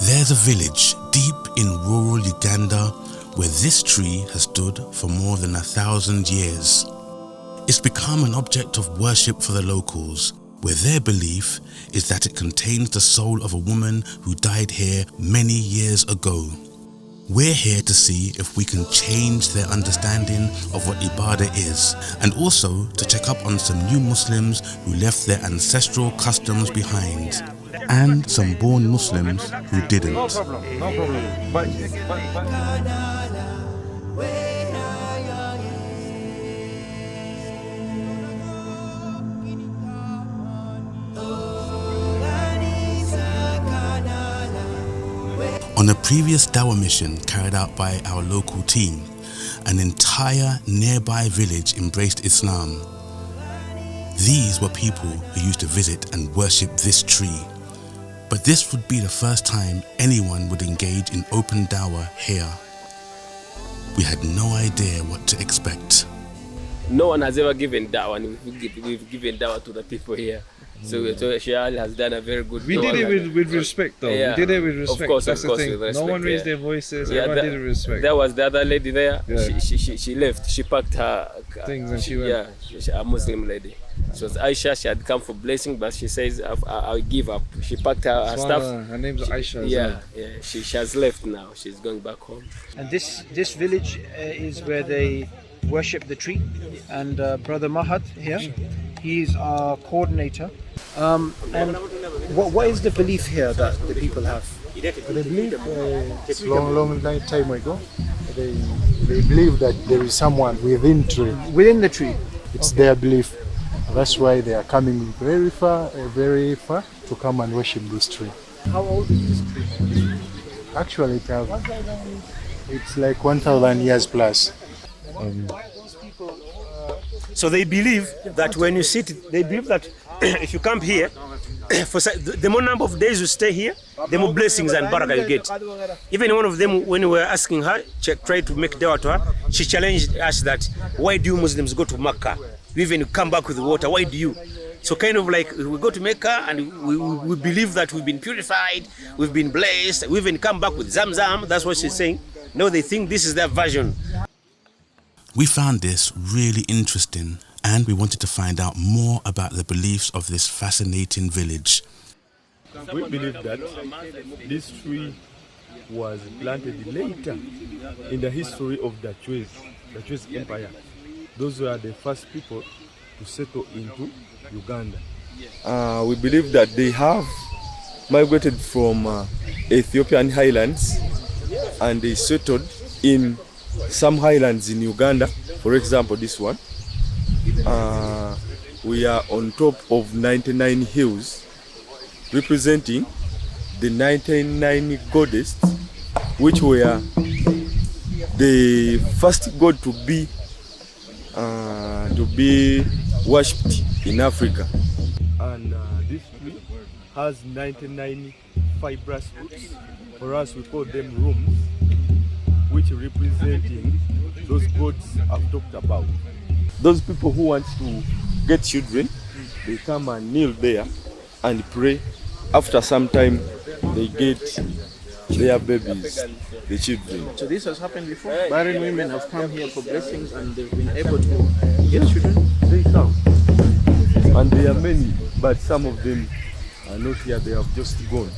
There's a village deep in rural Uganda where this tree has stood for more than 1,000 years. It's become an object of worship for the locals, where their belief is that it contains the soul of a woman who died here many years ago. We're here to see if we can change their understanding of what Ibadah is, and also to check up on some new Muslims who left their ancestral customs behind, and some born Muslims who didn't. No problem. But. On a previous Dawah mission carried out by our local team, an entire nearby village embraced Islam. These were people who used to visit and worship this tree. But this would be the first time anyone would engage in open Dawah here. We had no idea what to expect. No one has ever given Dawah, and we've given Dawah to the people here. So Shaytan has done a very good job. We did it with respect though. Yeah. We did it with respect. Of course, that's of course, the thing. with respect, No one raised their voices. Yeah, Everyone did it with respect. There was the other lady there. Yeah. She left. She packed her things and she went. Yeah, she's a Muslim lady. She was Aisha. She had come for blessing, but she says, I'll give up. She packed her stuff. Her name's Aisha. Yeah. She has left now. She's going back home. And this village is where they worship the tree. And Brother Mahat here, he's our coordinator. And what is the belief here that the people have? They believe long time ago. They believe that there is someone within the tree. It's their belief. That's why they are coming very far to come and worship this tree. How old is this tree? Actually, it's like 1,000 years plus. So they believe that when you sit, they believe that if you come here, for the more number of days you stay here, the more blessings and barakah you get. Even one of them, when we were asking her, tried to make dawah to her, she challenged us that, why do you Muslims go to Makkah? You even come back with water, why do you? So kind of like we go to Mecca and we believe that we've been purified, we've been blessed, we even come back with Zamzam, that's what she's saying. No, they think this is their version. We found this really interesting, and we wanted to find out more about the beliefs of this fascinating village. We believe that this tree was planted later in the history of the Dawah Empire. Those were the first people to settle into Uganda. We believe that they have migrated from Ethiopian highlands and they settled in some highlands in Uganda. For example, this one. We are on top of 99 hills representing the 99 goddesses, which were the first god to be worshipped in Africa. And this tree has 99 fibrous roots. For us, we call them rooms, which representing those gods I've talked about. Those people who want to get children, they come and kneel there and pray. After some time, they get their babies, the children. So this has happened before? Barren women have come here for blessings and they've been able to get children? They come. And there are many, but some of them are not here, they have just gone.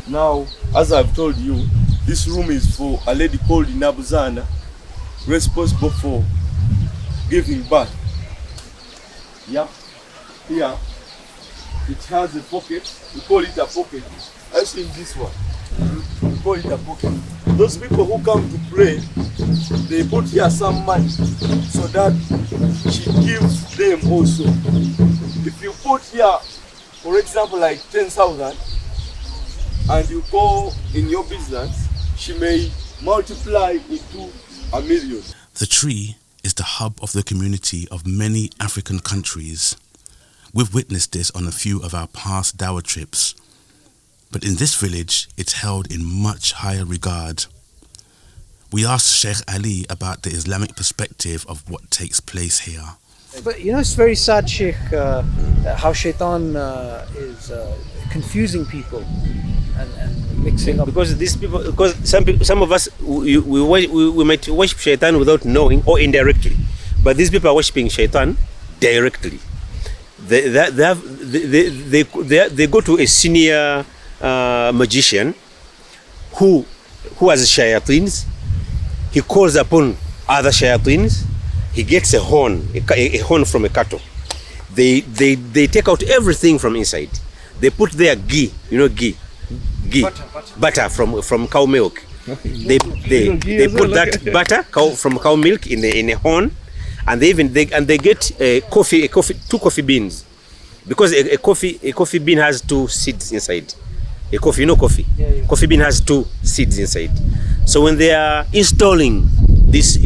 Now, as I've told you, this room is for a lady called Nabuzana, responsible for giving birth. Yeah, here it has a pocket. We call it a pocket. I think this one. We call it a pocket. Those people who come to pray, they put here some money so that she gives them also. If you put here, for example, like 10,000, and you go in your business, she may multiply into 1 million. The tree is the hub of the community of many African countries. We've witnessed this on a few of our past Dawah trips. But in this village, it's held in much higher regard. We asked Sheikh Ali about the Islamic perspective of what takes place here. But you know, it's very sad, Sheikh, how Shaytan is confusing people. and mixing up. Because these people, because some of us, we might worship Shaytan without knowing or indirectly, but these people are worshiping Shaytan directly. They go to a senior magician who has shayatins. He calls upon other shayatins. He gets a horn from a cattle. They take out everything from inside. They put their ghee, butter from cow milk. They put that butter from cow milk in a horn, and they get two coffee beans, because a coffee bean has 2 seeds inside. A coffee, coffee bean has 2 seeds inside. So when they are installing this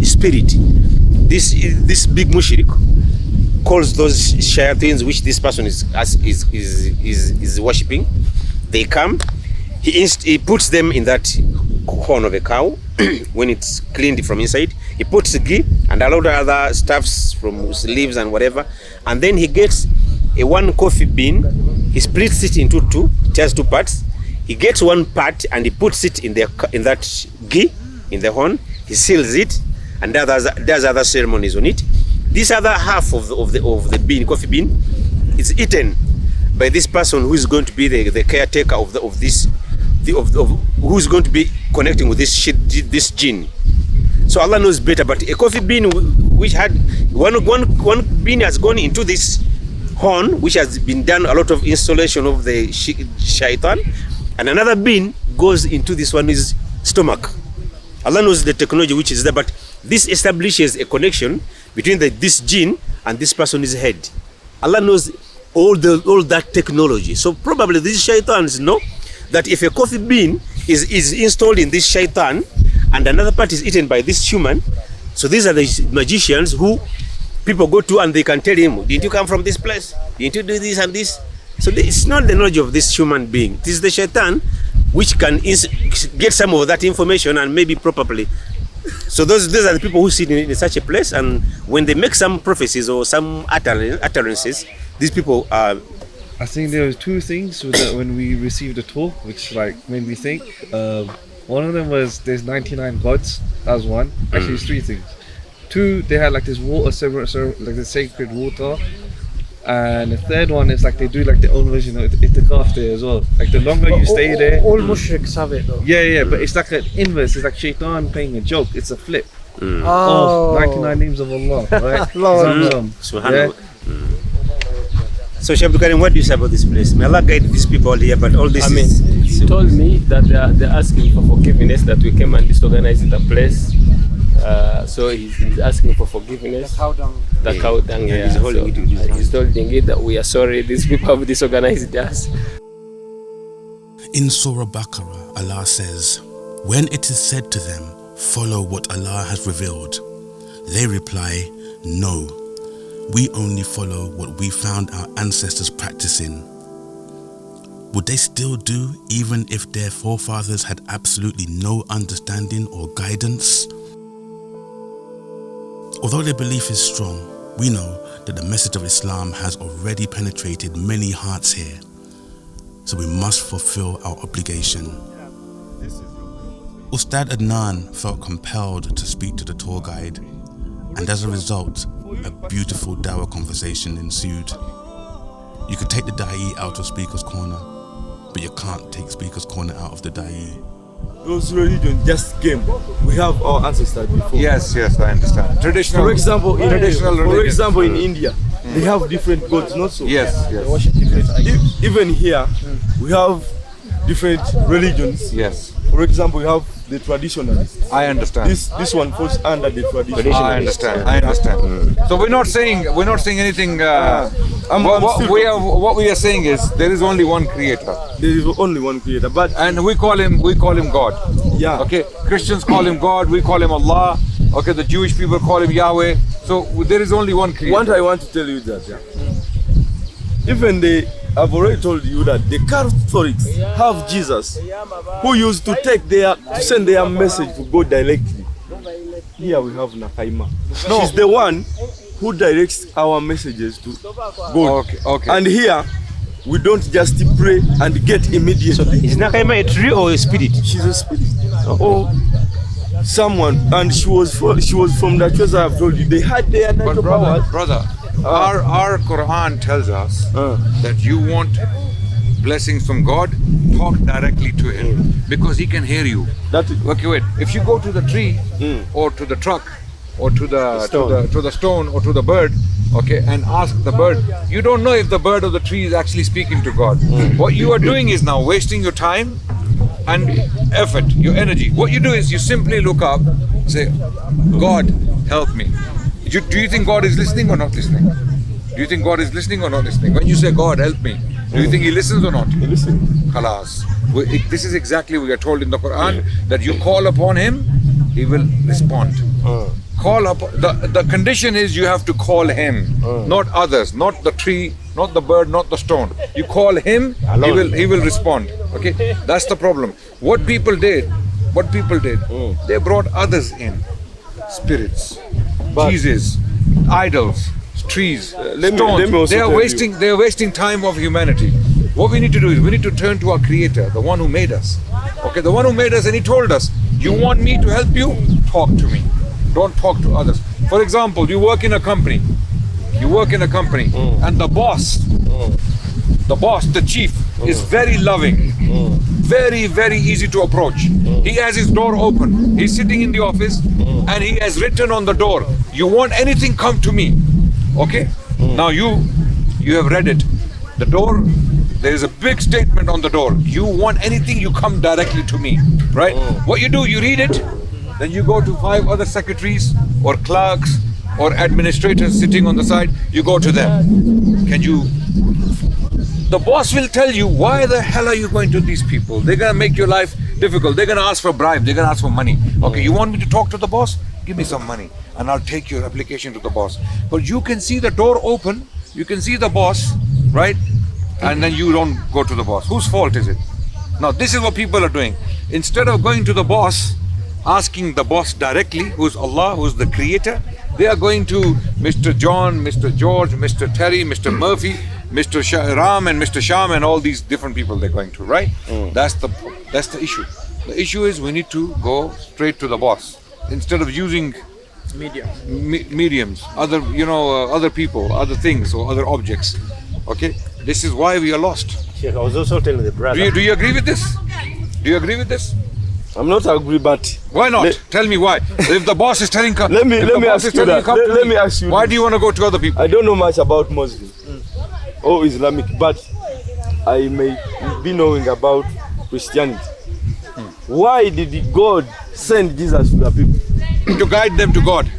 spirit, this big mushrik calls those shayatins which this person is worshipping. They come. He puts them in that horn of a cow when it's cleaned from inside. He puts ghee and a lot of other stuffs from leaves and whatever, and then he gets a 1 coffee bean. He splits it into 2. It has 2 parts. He gets 1 part and he puts it in that ghee in the horn. He seals it and does other ceremonies on it. This other half of the bean, coffee bean, is eaten by this person who is going to be the caretaker of this, who is going to be connecting with this jinn. So Allah knows better. But a coffee bean which had one bean has gone into this horn, which has been done a lot of installation of the shaitan, and another bean goes into this one's stomach. Allah knows the technology which is there, but this establishes a connection between this jinn and this person's head. Allah knows all that technology. So probably these shaitans know that if a coffee bean is installed in this shaitan and another part is eaten by this human, so these are the magicians who people go to and they can tell him, didn't you come from this place? Didn't you do this and this? So it's not the knowledge of this human being. It is the shaitan which can get some of that information and maybe probably. So those are the people who sit in such a place, and when they make some prophecies or some utterances, these people are. I think there were 2 things when we received the tour, which made me think. One of them was there's 99 gods. That was one. Actually, it's 3 things. 2, they had this water, like the sacred water. And the third one is they do their own version of itikaf there as well. The longer you stay there. All mushriks have it though. Yeah, but it's an inverse. It's like Shaytan playing a joke. It's a flip. Oh. 99 names of Allah, right? Subhanallah. So Shaykh Abdul Karim, what do you say about this place? May Allah guide these people here, but all this he told me that they're asking for forgiveness, that we came and disorganized the place. So he's asking for forgiveness. The cow dung. Yeah. He's holding it that we are sorry. These people have disorganized us. In Surah Baqarah, Allah says, when it is said to them, follow what Allah has revealed, they reply, no, we only follow what we found our ancestors practicing. Would they still do even if their forefathers had absolutely no understanding or guidance? Although their belief is strong, we know that the message of Islam has already penetrated many hearts here, so we must fulfill our obligation. Ustad Adnan felt compelled to speak to the tour guide, and as a result, a beautiful Dawah conversation ensued. You could take the da'i out of Speaker's Corner, but you can't take Speaker's Corner out of the da'i. Those religions just came. We have our ancestors before. Yes, I understand. Traditional. For example, in India, they have different gods, not so. Yes. They worship different Even here, we have different religions. Yes. For example, we have the traditionalists. I understand. This one falls under the traditionalists. I understand. So we're not saying anything. What we are saying is there is only one creator. There is only one creator, and we call him God. Yeah. Okay. Christians call him God. We call him Allah. Okay. The Jewish people call him Yahweh. So there is only one creator. What I want to tell you that even I've already told you that the Catholics have Jesus, who used to send their message to God directly. Here we have Nakaima. No. She's the one who directs our messages to God. Okay. And here we don't just pray and get immediately. Is Nakaima a tree or a spirit? She's a spirit. Or someone, and she was from that place I have told you. They had their natural powers. Brother, our Quran tells us that you want blessings from God, talk directly to Him because He can hear you. Okay, wait. If you go to the tree or to the truck or to the stone or to the bird, okay, and ask the bird, you don't know if the bird or the tree is actually speaking to God. What you are doing is now wasting your time and effort, your energy. What you do is you simply look up, say, God, help me. Do you think God is listening or not listening? Do you think God is listening or not listening? When you say, God, help me, do you think He listens or not? He listens. Khalas. This is exactly what we are told in the Quran, that you call upon Him, He will respond. Call up. The condition is you have to call Him, not others, not the tree, not the bird, not the stone. You call Him, He will respond. Okay, that's the problem. What people did, they brought others in, spirits, Jesus, idols, trees, stones. They are wasting time of humanity. What we need to do is we need to turn to our Creator, the one who made us. Okay, the one who made us, and He told us, you want me to help you? Talk to me. Don't talk to others. For example, you work in a company. And the boss, the chief, is very loving, very, very easy to approach. He has his door open. He's sitting in the office and he has written on the door, you want anything, come to me. Okay? Now you have read it. The door, there is a big statement on the door. You want anything, you come directly to me. Right? What you do, you read it, then you go to 5 other secretaries or clerks or administrators sitting on the side, you go to them. The boss will tell you, why the hell are you going to these people? They're going to make your life difficult. They're going to ask for a bribe. They're going to ask for money. Okay, you want me to talk to the boss? Give me some money and I'll take your application to the boss. But you can see the door open, you can see the boss, right? And then you don't go to the boss. Whose fault is it? Now this is what people are doing. Instead of going to the boss, asking the boss directly, who's Allah, who's the creator, they are going to Mr. John, Mr. George, Mr. Terry, Mr. Murphy, Mr. Ram and Mr. Sham and all these different people they're going to, right? That's the issue. The issue is we need to go straight to the boss instead of using mediums, other people, other things or other objects. Okay, this is why we are lost. Sheikh, I was also telling the brother. Do you agree with this? Do you agree with this? I'm not agree, but why not? Tell me why. If the boss is telling, let me ask you that. Let me ask you. Why do you want to go to other people? I don't know much about Muslim or Islamic, but I may be knowing about Christianity. Why did God send Jesus to the people? To guide them to God.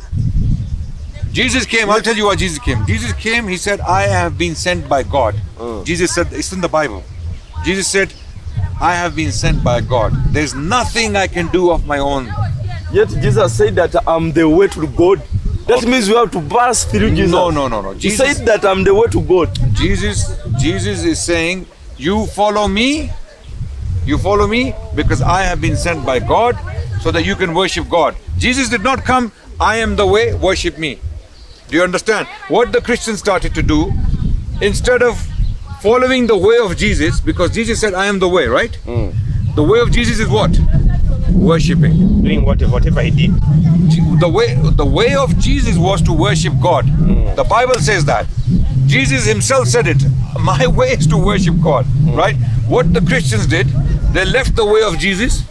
Jesus came. I'll tell you why Jesus came. Jesus came. He said, "I have been sent by God." Jesus said, it's in the Bible. Jesus said, I have been sent by God. There's nothing I can do of my own. Yet Jesus said that I'm the way to God. That means you have to pass through Jesus. No. He said that I'm the way to God. Jesus is saying, you follow me because I have been sent by God so that you can worship God. Jesus did not come, I am the way, worship me. Do you understand? What the Christians started to do, instead of following the way of Jesus, because Jesus said, I am the way, right? The way of Jesus is what? Worshipping. Doing whatever He did. The way of Jesus was to worship God. The Bible says that. Jesus Himself said it. My way is to worship God, right? What the Christians did, they left the way of Jesus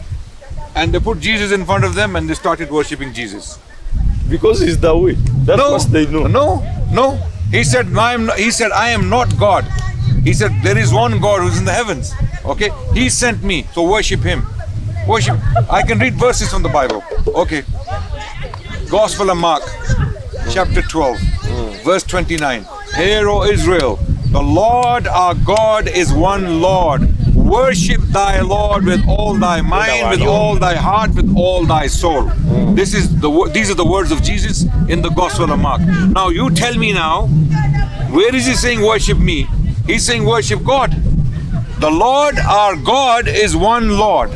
and they put Jesus in front of them and they started worshipping Jesus. Because He's the way. That's what they know. No. He said, I am not God. He said, there is one God who's in the heavens. Okay? He sent me, so worship Him. Worship. I can read verses from the Bible. Okay. Gospel of Mark, chapter 12, verse 29. Hear, O Israel, the Lord our God is one Lord. Worship thy Lord with all thy mind, with all thy heart, with all thy soul. These are the words of Jesus in the Gospel of Mark. Now you tell me now, where is He saying worship me? He's saying worship God. The Lord our God is one Lord.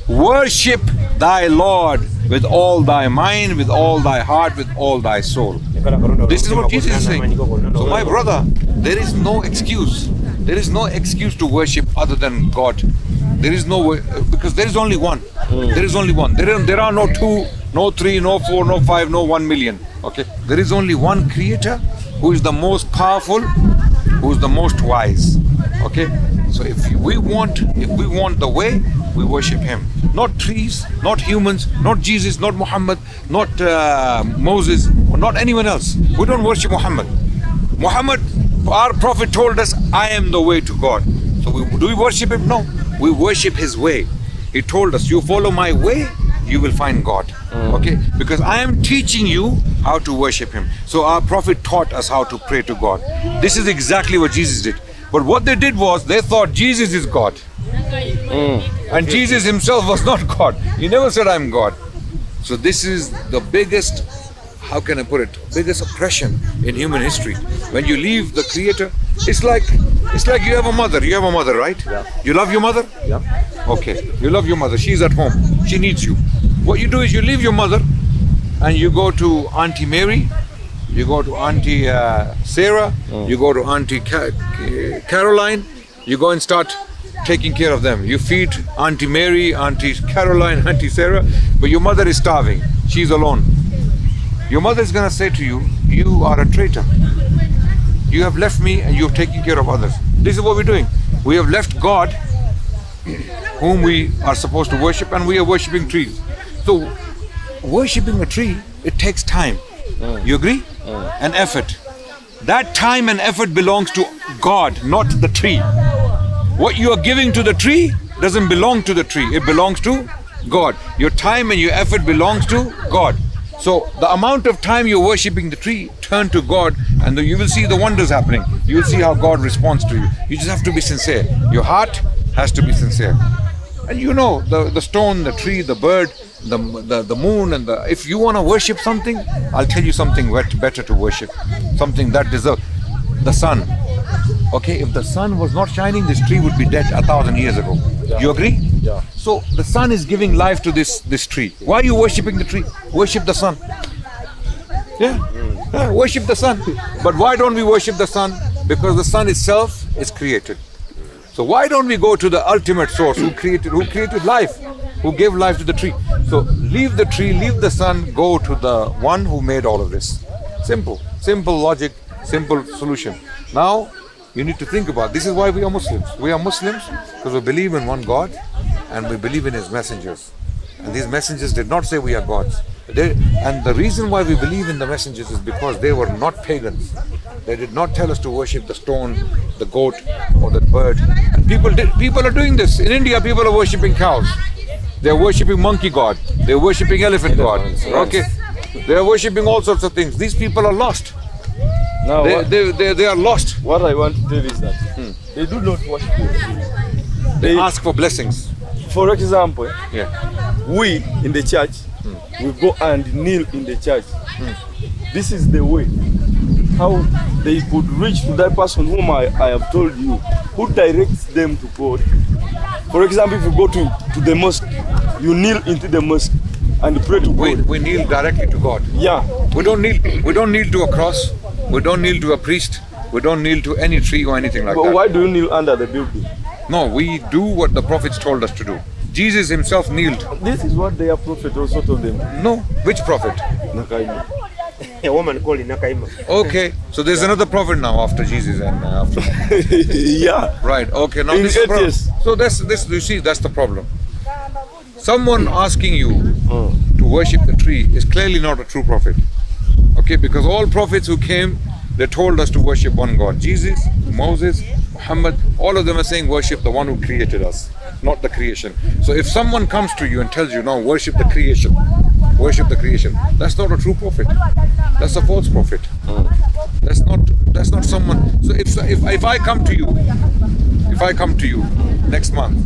Worship thy Lord with all thy mind, with all thy heart, with all thy soul. This is what Jesus is saying. So my brother, there is no excuse. There is no excuse to worship other than God. There is no way, because there is only one. There is only one. There are no two, no three, no four, no five, no 1 million. Okay, there is only one Creator who is the most powerful, who is the most wise. Okay, so if we want the way, we worship Him. Not trees, not humans, not Jesus, not Muhammad, not Moses, or not anyone else. We don't worship Muhammad. Muhammad, our Prophet told us, I am the way to God. So do we worship Him? No, we worship His way. He told us, you follow my way, you will find God. Okay, because I am teaching you how to worship Him. So our Prophet taught us how to pray to God. This is exactly what Jesus did. But what they did was, they thought Jesus is God. And Jesus Himself was not God. He never said, I'm God. So this is the biggest, how can I put it, biggest oppression in human history. When you leave the Creator, it's like you have a mother. You have a mother, right? Yeah. You love your mother? Yeah. Okay, you love your mother. She's at home. She needs you. What you do is you leave your mother and you go to Auntie Mary, you go to Auntie Sarah, you go to Auntie Caroline, you go and start taking care of them. You feed Auntie Mary, Auntie Caroline, Auntie Sarah, but your mother is starving. She's alone. Your mother is going to say to you, you are a traitor. You have left me and you're taking care of others. This is what we're doing. We have left God, whom we are supposed to worship, and we are worshipping trees. So, worshipping a tree, it takes time. You agree? And effort. That time and effort belongs to God, not the tree. What you are giving to the tree doesn't belong to the tree. It belongs to God. Your time and your effort belongs to God. So the amount of time you're worshipping the tree, turn to God, and you will see the wonders happening. You will see how God responds to you. You just have to be sincere. Your heart has to be sincere. And you know, the stone, the tree, the bird, the moon, and if you want to worship something, I'll tell you something better to worship. Something that deserves. The sun. Okay, if the sun was not shining, this tree would be dead 1,000 years ago. Yeah. You agree? Yeah. So the sun is giving life to this tree. Why are you worshipping the tree? Worship the sun. Yeah, worship the sun. But why don't we worship the sun? Because the sun itself is created. So why don't we go to the ultimate source who created life, who gave life to the tree? So leave the tree, leave the sun, go to the one who made all of this. Simple logic, simple solution. Now you need to think about, this is why we are Muslims. We are Muslims because we believe in one God and we believe in His messengers. And these messengers did not say we are gods. And the reason why we believe in the messengers is because they were not pagans. They did not tell us to worship the stone, the goat, or the bird. And people are doing this. In India, people are worshipping cows. They are worshipping monkey god. They are worshipping elephant god. Okay, they are worshipping all sorts of things. These people are lost. Now, they are lost. What I want to tell is that they do not worship God. They ask for blessings. For example, yeah, we in the church, we go and kneel in the church. This is the way how they could reach to that person whom I have told you, who directs them to God. For example, if you go to the mosque, you kneel into the mosque and pray to God. We kneel directly to God. Yeah. We don't kneel to a cross. We don't kneel to a priest. We don't kneel to any tree or anything like that. But why do you kneel under the building? No, we do what the prophets told us to do. Jesus Himself kneeled. This is what their prophet also told them. No, which prophet? Nakaima. A woman called Nakaima. Okay, so there's another prophet now after Jesus and after. Yeah. Right. Okay. Now In this is atheists. so this you see, that's the problem. Someone asking you to worship the tree is clearly not a true prophet. Okay, because all prophets who came, they told us to worship one God. Jesus, Moses, Muhammad, all of them are saying worship the one who created us, not the creation. So if someone comes to you and tells you, now worship the creation, that's not a true prophet. That's a false prophet. That's not someone. So if I come to you next month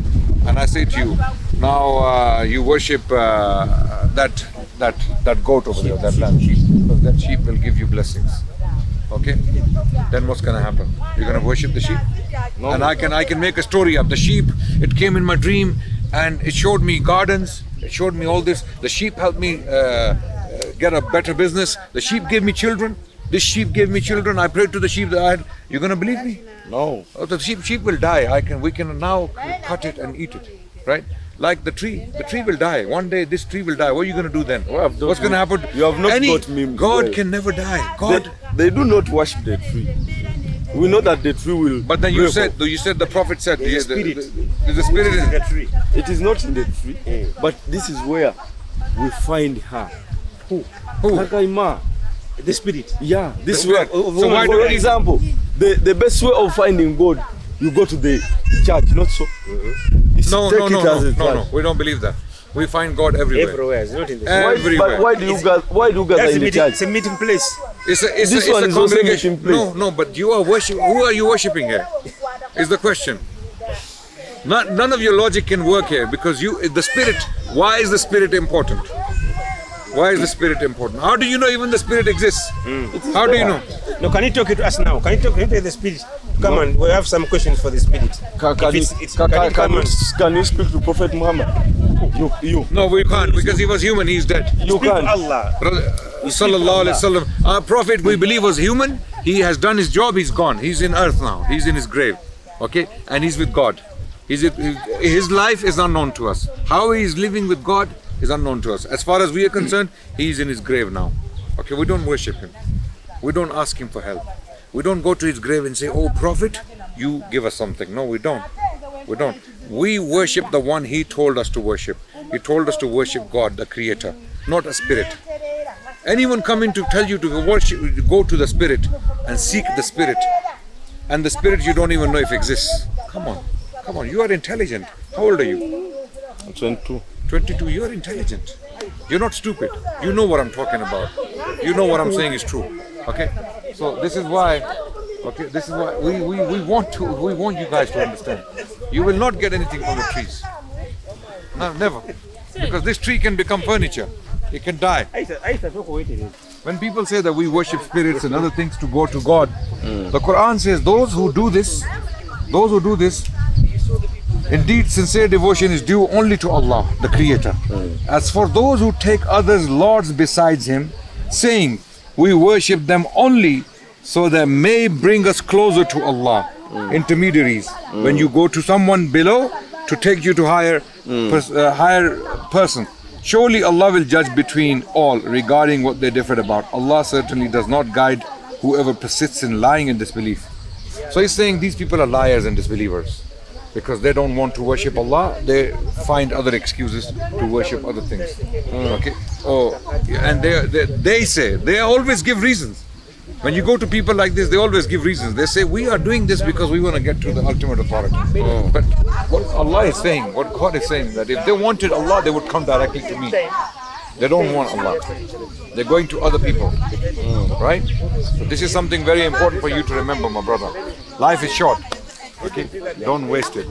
and I say to you, now you worship that goat over there, that lamb, sheep, because that sheep will give you blessings. Okay, then what's gonna happen? You're gonna worship the sheep? No. And I can make a story up. The sheep, it came in my dream and it showed me gardens, it showed me all this. The sheep helped me get a better business. The sheep gave me children. This sheep gave me children. I prayed to the sheep that I had. You're gonna believe me? No. Oh, the sheep will die. We can now cut it and eat it, right? Like the tree will die. One day this tree will die. What are you going to do then? What's going to happen? You have not got me. God can never die. God. They do not worship the tree. We know that the tree will. But then you said the prophet said the spirit. There's a spirit in the tree. It is not in the tree, but this is where we find her. Who? Hakaima. The spirit. Yeah. This way. So why for example, the best way of finding God, you go to the church, not so. No. We don't believe that. We find God everywhere. Everywhere, it's not in the church. Everywhere. But why do you gather in the church? It's a meeting place. It's a congregation. No, but you are worshiping. Who are you worshiping here? Is the question. None of your logic can work here because the spirit. Why is the spirit important? Why is the spirit important? How do you know even the spirit exists? How do you know? No, can you talk to us now? Can you talk to the spirit? Come on, we have some questions for the spirit. Can you speak to Prophet Muhammad? You. No, we can't because he was human. He's dead. You can't. Allah. Sallallahu alaihi wasallam. Our prophet we believe was human. He has done his job. He's gone. He's in earth now. He's in his grave. Okay, and he's with God. His life is unknown to us. How he is living with God is unknown to us. As far as we are concerned, he's in his grave now. Okay, we don't worship him. We don't ask him for help. We don't go to his grave and say, "Oh prophet, you give us something." No, we don't. We don't. We worship the one he told us to worship. He told us to worship God, the creator, not a spirit. Anyone coming to tell you to worship, go to the spirit and seek the spirit. And the spirit you don't even know if exists. Come on, you are intelligent. How old are you? I'm 22. 22, you are intelligent. You're not stupid. You know what I'm talking about. You know what I'm saying is true. Okay? So this is why we want you guys to understand. You will not get anything from the trees. No, never. Because this tree can become furniture. It can die. When people say that we worship spirits and other things to go to God, the Quran says those who do this, indeed sincere devotion is due only to Allah, the Creator. As for those who take others lords besides Him, saying, we worship them only so that may bring us closer to Allah, intermediaries. When you go to someone below to take you to higher person, surely Allah will judge between all regarding what they differed about. Allah certainly does not guide whoever persists in lying and disbelief. So he's saying these people are liars and disbelievers because they don't want to worship Allah. They find other excuses to worship other things. Okay. And they always give reasons. When you go to people like this, they always give reasons. They say, we are doing this because we want to get to the ultimate authority. But what Allah is saying, what God is saying, that if they wanted Allah, they would come directly to me. They don't want Allah. They're going to other people. Right? So this is something very important for you to remember, my brother. Life is short. Okay? Don't waste it.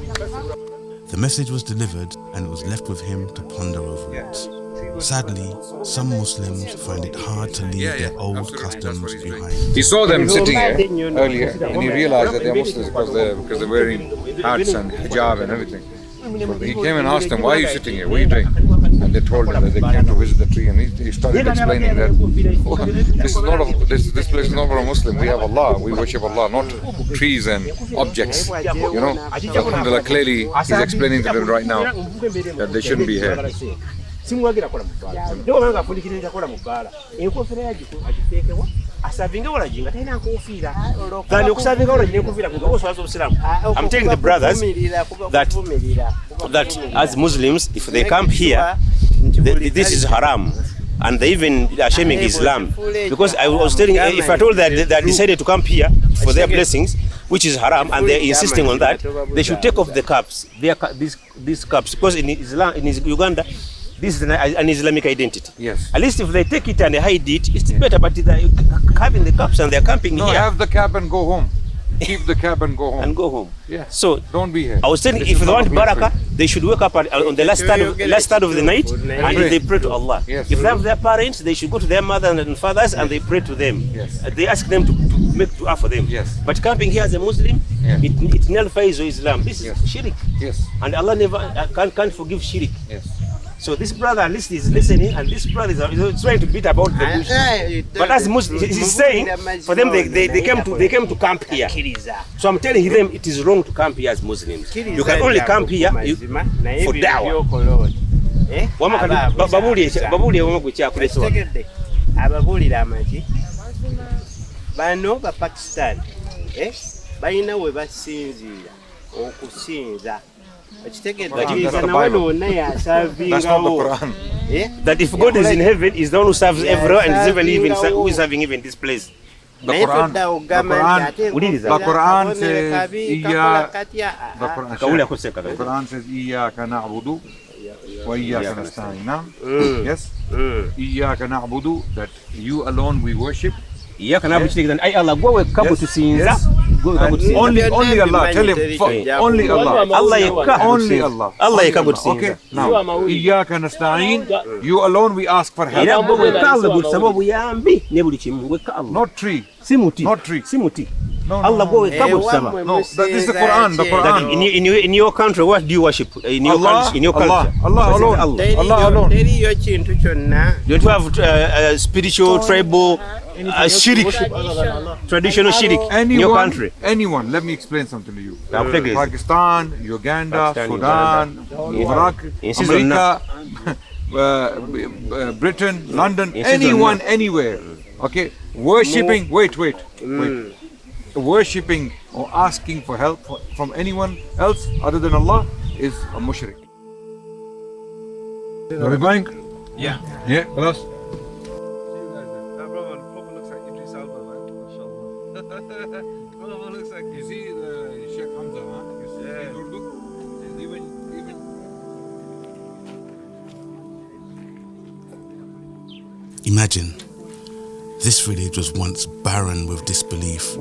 The message was delivered and it was left with him to ponder over it. Sadly, some Muslims find it hard to leave their old customs behind. He saw them sitting here earlier and he realized that they're Muslims because they're wearing hats and hijab and everything. So he came and asked them, why are you sitting here? What are you doing? And they told him that they came to visit the tree, and he started explaining that this place is not for a Muslim. We have Allah, we worship Allah, not trees and objects. You know, Alhamdulillah, clearly he's explaining to them right now that they shouldn't be here. I'm telling the brothers that as Muslims, if they come here, this is haram. And they even are shaming Islam. Because I was telling, if I told that they decided to come here for their blessings, which is haram, and they're insisting on that, they should take off the caps, these caps. Because in Islam, in Uganda, this is an Islamic identity. Yes. At least if they take it and they hide it, it's better. But they're having the caps and they're camping here. Have the cap and go home. Keep the cap and go home. And go home. Yeah. So don't be here. I was telling, if they want barakah, they should wake up on the last third of the night and they pray to Allah. Yes. If they have their parents, they should go to their mothers and fathers and they pray to them. Yes. They ask them to make dua for them. Yes. But camping here as a Muslim, it nullifies Islam. This is shirk. Yes. And Allah never can't forgive shirk. Yes. So this brother at least is listening, and this brother is trying to beat about the bush. But as Muslims, he's saying for them they came to camp here. So I'm telling them it is wrong to camp here as Muslims. You can only camp here for dawah. Ababulira amaki bano ba Pakistan balina we basinzira okusinza that if God is in heaven, is the one who serves everywhere and is even who is serving even this place. The Quran says إياك نعبد وإياك نستعين. Yes. إياك نعبد, that you alone we worship. Yes. Only Allah. Tell him only Allah. Only Allah. Okay. Now إياك نستعين, you alone we ask for help. Not tree. Not tree. Allah go with no, that is the Quran. The Quran. In your country, what do you worship? In your country, in your culture, Allah alone. Allah alone. Don't you have spiritual, tribal, shirk, traditional shirk in your country? Anyone. Let me explain something to you. Pakistan, Uganda, Sudan, Iraq, America, Britain, London, anyone, anywhere. Okay, worshipping. Wait. Worshipping or asking for help from anyone else other than Allah is a mushrik. Are we going? Yeah. Yeah, plus. That brother probably looks like Idris Elba, man. MashaAllah. Brother looks like, You see the Sheikh Hamza, huh? You see Urdu? Even. Imagine, this village was once barren with disbelief,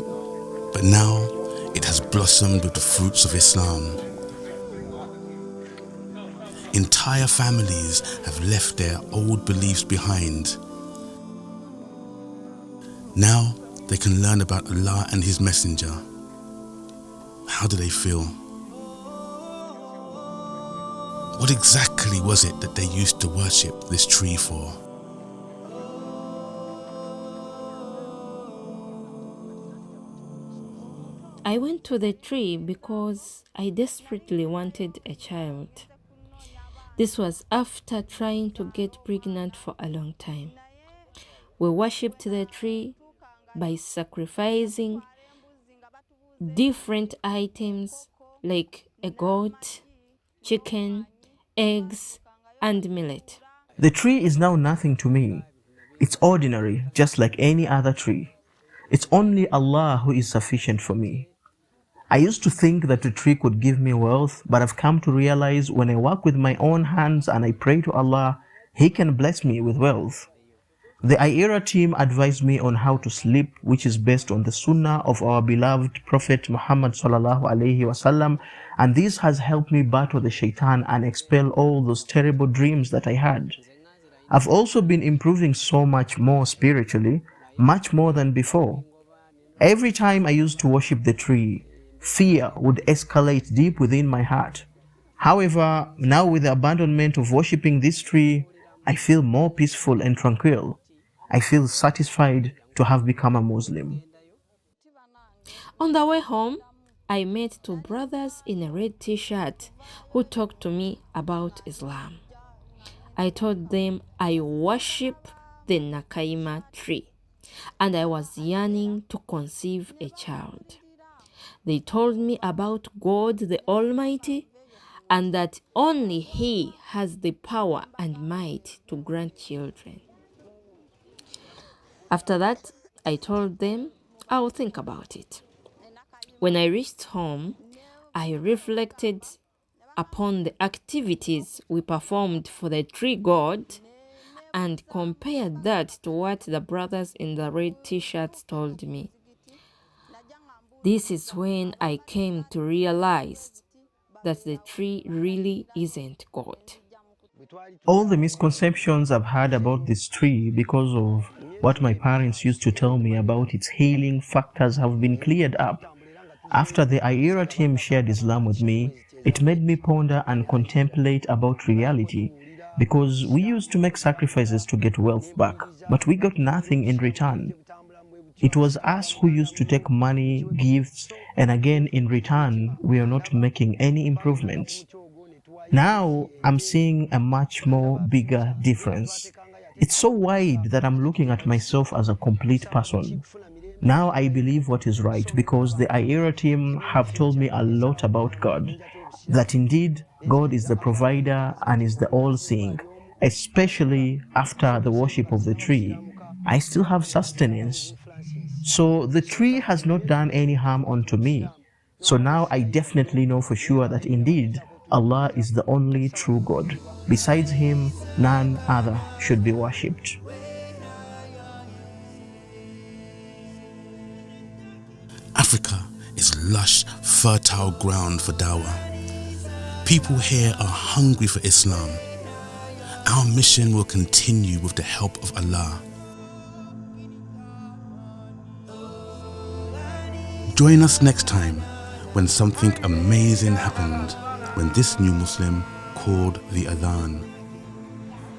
but now it has blossomed with the fruits of Islam. Entire families have left their old beliefs behind. Now they can learn about Allah and His Messenger. How do they feel? What exactly was it that they used to worship this tree for? I went to the tree because I desperately wanted a child. This was after trying to get pregnant for a long time. We worshipped the tree by sacrificing different items like a goat, chicken, eggs, and millet. The tree is now nothing to me. It's ordinary, just like any other tree. It's only Allah who is sufficient for me. I used to think that the tree could give me wealth, but I've come to realize when I work with my own hands and I pray to Allah, He can bless me with wealth. The iERA team advised me on how to sleep, which is based on the sunnah of our beloved Prophet Muhammad sallallahu alaihi wasallam, and this has helped me battle the Shaytan and expel all those terrible dreams that I had. I've also been improving so much more spiritually, much more than before. Every time I used to worship the tree, fear would escalate deep within my heart. However, now with the abandonment of worshipping this tree, I feel more peaceful and tranquil. I feel satisfied to have become a Muslim. On the way home, I met two brothers in a red t-shirt who talked to me about Islam. I told them I worship the Nakaima tree and I was yearning to conceive a child. They told me about God the Almighty and that only He has the power and might to grant children. After that, I told them I'll think about it. When I reached home, I reflected upon the activities we performed for the tree god and compared that to what the brothers in the red t-shirts told me. This is when I came to realize that the tree really isn't God. All the misconceptions I've had about this tree because of what my parents used to tell me about its healing factors have been cleared up. After the iERA team shared Islam with me, it made me ponder and contemplate about reality. because we used to make sacrifices to get wealth back, but we got nothing in return. It was us who used to take money, gifts, and again in return, we are not making any improvements. Now I'm seeing a much more bigger difference. It's so wide that I'm looking at myself as a complete person. Now I believe what is right because the iERA team have told me a lot about God, that indeed God is the provider and is the all-seeing, especially after the worship of the tree. I still have sustenance. So the tree has not done any harm unto me. So now I definitely know for sure that indeed Allah is the only true God. Besides Him, none other should be worshipped. Africa is lush, fertile ground for Dawah. People here are hungry for Islam. Our mission will continue with the help of Allah. Join us next time when something amazing happened when this new Muslim called the Adhan.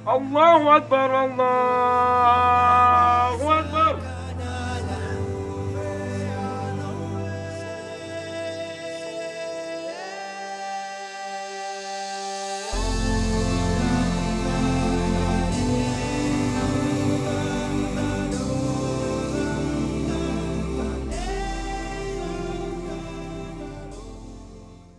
Allahu Akbar, Allah.